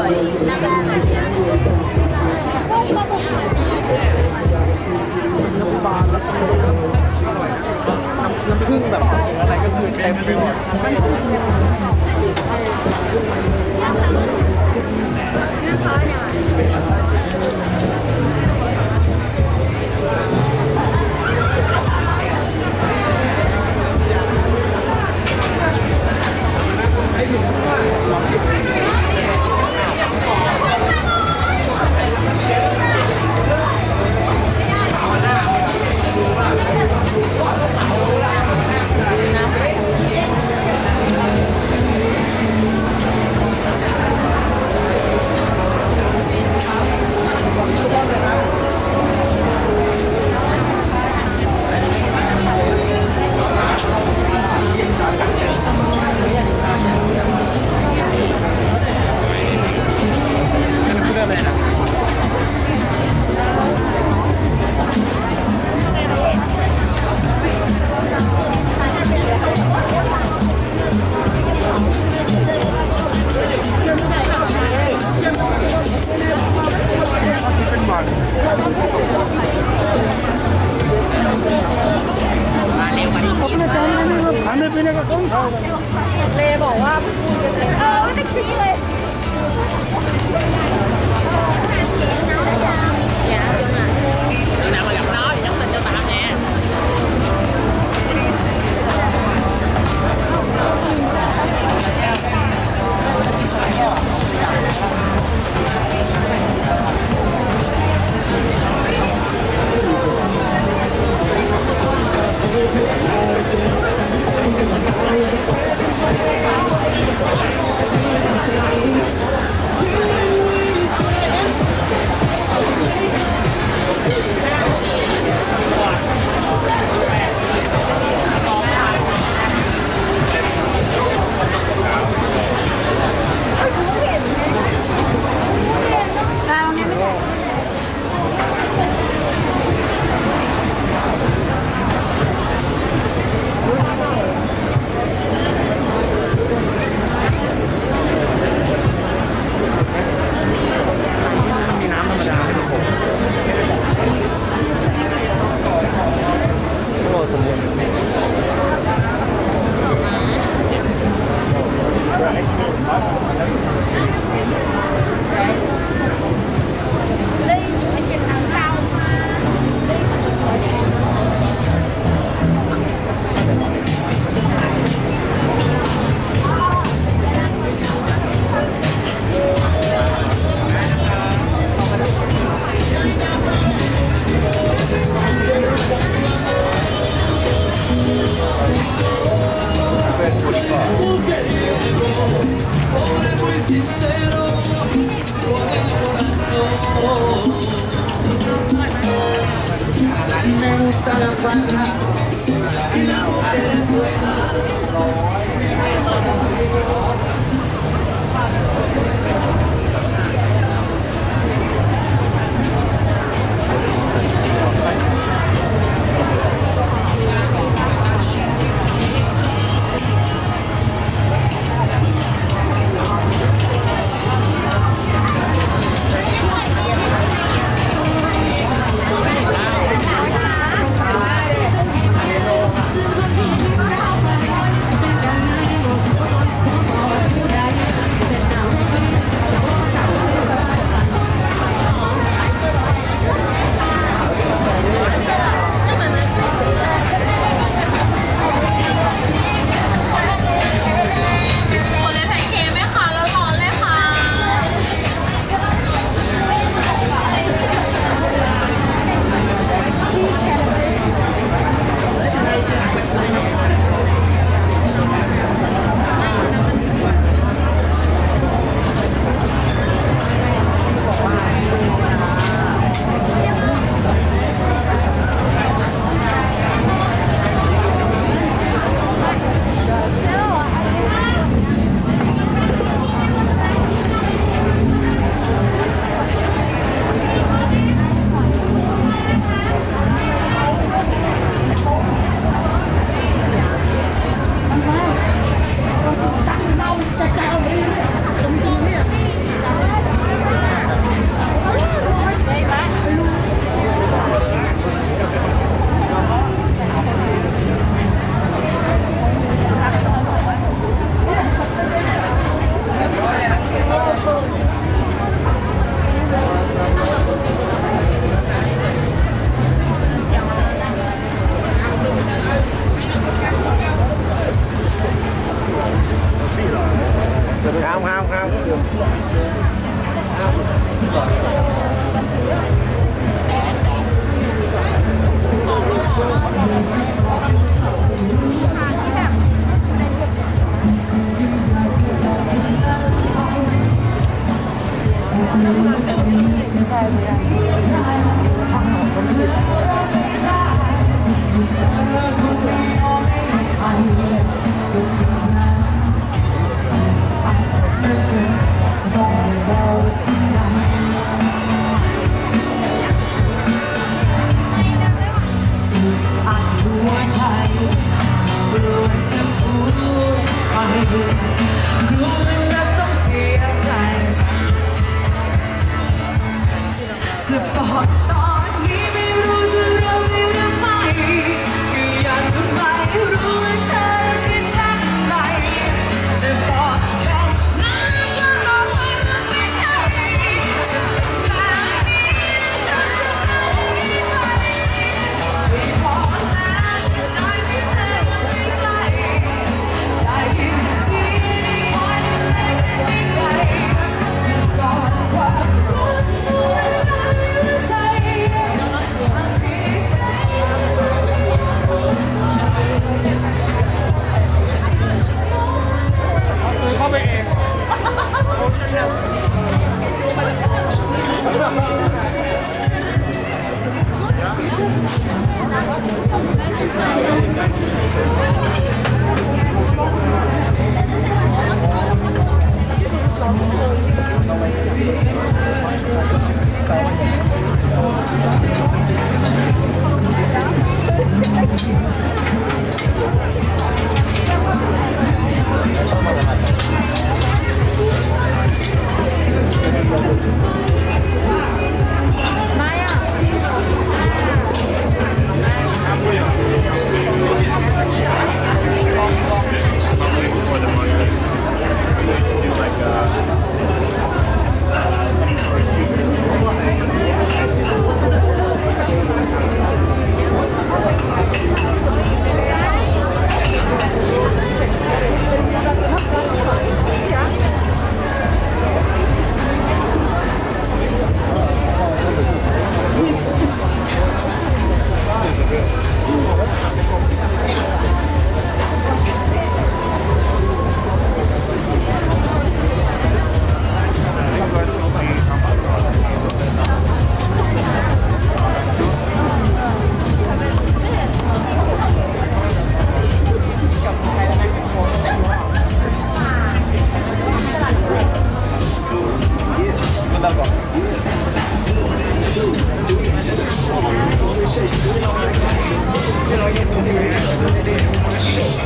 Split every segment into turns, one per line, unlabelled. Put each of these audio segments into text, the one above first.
ำปลาแล้วก็น้ำผึ้งแบบอะไรก็คือเต็มไปหมด
เลบอกว่าพูดกันเลยไม่ชี้เลยnào mà gặp nó thì nhắn tin cho tao nha.
Me gusta la farra y la mujer buena.
จะบอกตอนนี้ไม่รู้จะเริ่มหรือไม่ก็ยังไม่รู้ว่าเธอคือฉันไหมจะบอกแบบนั้นก็บอกว่ามันไม่ใช่จะเป็นแบบนี้ก็จะไม่ไหวไม่บอกแล้วก็น้อยให้เธอไม่ไหวได้ยินเสียงในวันไม่ไกลจะสอนความรักใจ
เข้าไปเองโอ้ฉันเนี่ย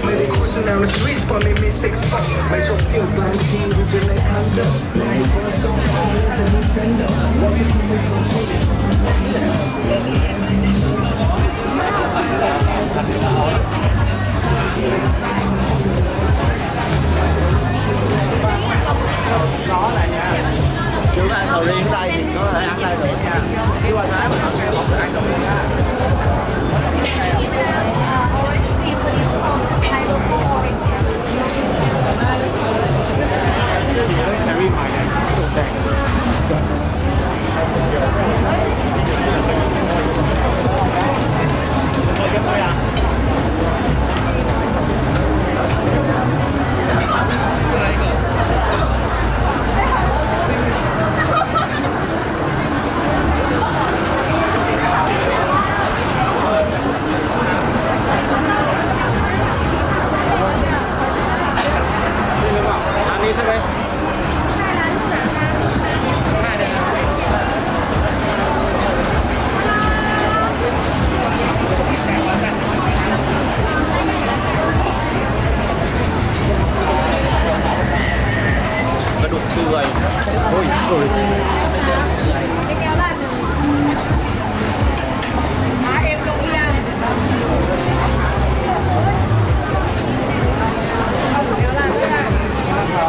ไม่ได้โฆษณาในสตรีทเพราะไม่มีเซ็กซ์ไม่ชอบเที่ยวกลางคืนอยู่กันในคอนโดไม่ให้คนละต้องมองแต่มีแฟนเดิมว่าที่คุณไม่ควรพูด
ล้ออะไรเนี่ยเดี๋ยวเราเรียนได้ถึงก็อะไรอะไรแบบนี้ที่วันนั้นเราแค่บอกอะไรตรงนี้นะแฮร์รี่พายเนี่ยตกแต่งอันนี้ใช่ไหมกระดูกเปื่อยโอ้ยโอ้ย
ในแก้วลาดหนึ่งมาเอ็มลงเรียงเอาแก้วลาดด้วย